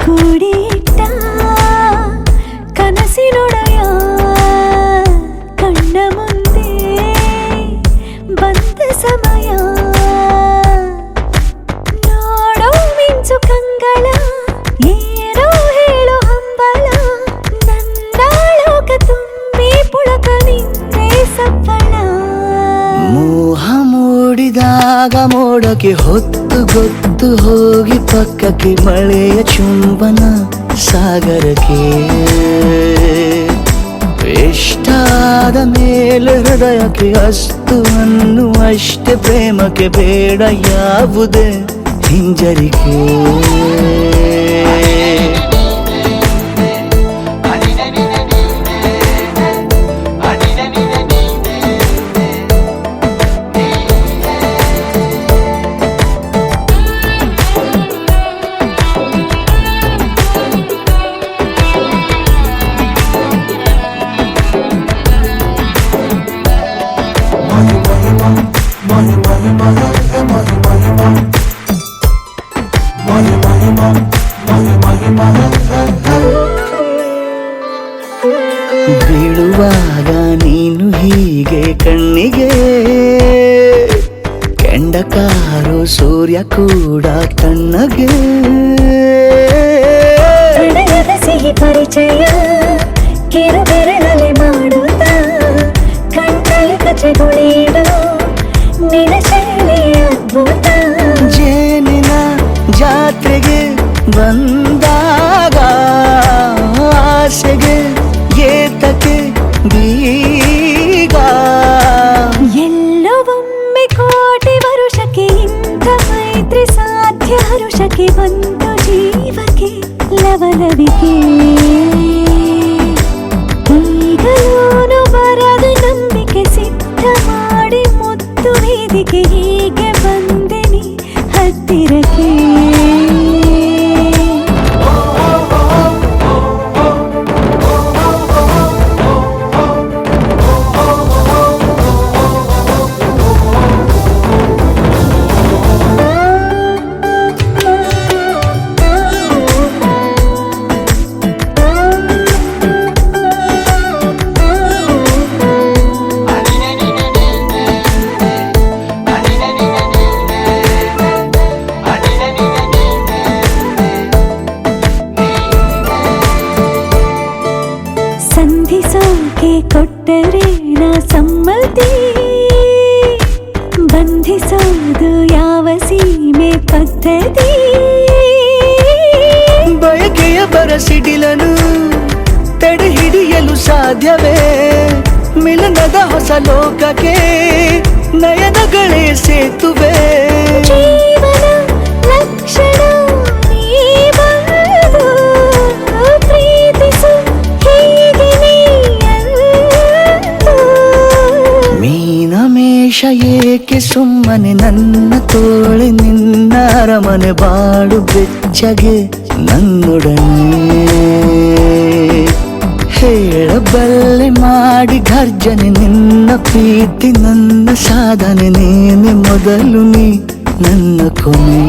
ಕೂಡಿಟ್ಟ ಕನಸಿನೊಡೆಯ ಕಣ್ಣ ಮುಂದೆ ಬಂದ ಸಮಯ ನೋಡೋ ಮಿಂಚು ಕಂಗಳ ಏನೋ ಹೇಳೋ ಹಂಬಲ ನನ್ನ ಲೋಕ ತುಂಬಿ ಪುಳಕ ನಿಂತೆ ಸಫಲ ಮೋಹ ಮೂಡಿದಾಗ ಮೋಡಕ್ಕೆ ಹೊತ್ತು ಗೊತ್ತು ಹೋಗಿ ಪಕ್ಕಕ್ಕೆ ಮಳೆಯ ಚುಂಬನ ಸಾಗರಕ್ಕೆ ಇಷ್ಟಾದ ಮೇಲೆ ಹೃದಯಕ್ಕೆ ಅಸ್ತು ಅನ್ನುವಷ್ಟೇ ಪ್ರೇಮಕ್ಕೆ ಬೇಡ ಯಾವುದೇ ಹಿಂಜರಿಕೆ ಬೀಳುವಾಗ ನೀನು ಹೀಗೆ ಕಣ್ಣಿಗೆ ಕೆಂಡಕಾರು ಸೂರ್ಯ ಕೂಡ ಕಣ್ಣಗೆ ಸಿಹಿ ಪರಿಚಯ ಕಿರು ಬೆರಳಲ್ಲಿ ಮಾಡುತ್ತ ಕಣ್ಣಲ್ಲಿ ಕಚಗುಳಿಡು ನಿನ ಶೈಲಿ ಅದ್ಭುತ ಜೇನಿನ ಜಾತ್ರೆಗೆ ಬಂದಾಗ ಆಸೆಗೆ ಏತಕ್ಕೆ ಬೀಗ ಎಲ್ಲೋ ಒಮ್ಮೆ ಕೋಟಿ ವರುಷಕ್ಕೆ ಇಂಥ ಮೈತ್ರಿ ಸಾಧ್ಯ ಹರುಷಕ್ಕೆ ಬಂತು ಜೀವಕ್ಕೆ ಲವಲವಿಕೆ ಈಗಲೂನು ಬರದ ನಂಬಿಕೆ ಸಿದ್ಧ ಮಾಡಿ ಮುತ್ತು ವೇದಿಕೆ ಹೀಗೆ ಬಂದೆನಿ ಹತ್ತಿರಕ್ಕೆ ಸಂಧಿಸೋಕೆ ಕೊಟ್ಟರೆ ನಾ ಸಮ್ಮತಿ ಬಂಧಿಸೋದು ಯಾವ ಸೀಮೆ ಪದ್ಧತಿ ಬಯಕೆಯ ಬರಸಿಡಿಲನು ತಡೆ ಹಿಡಿಯಲು ಸಾಧ್ಯವೇ ಮಿಲನದ ಹೊಸ ಲೋಕಕ್ಕೆ ನಯನಗಳೇ ಸೇತುವೆ ಜೀವನ ಲಕ್ಷಣ ನೀ ಬಂದು ಪ್ರೀತಿಸು ಹೀಗೆ ನೀಯಂದು ಮೀನಮೇಷ ಏಕೆ ಸುಮ್ಮನೆ ನನ್ನ ತೋಳೆ ನಿನ್ನ ಅರಮನೆ ಬಾಳು ಬೆಚ್ಚಗೆ ನನ್ನೊಡನೆ ಹೇಳಬಲ್ಲೆ ಮಾಡಿ ಗರ್ಜನೆ ನಿನ್ನ ಪ್ರೀತಿ ನನ್ನ ಸಾಧನೆ ನೀನೆ ಮೊದಲು ನೀ ನನ್ನ ಕೊನೆ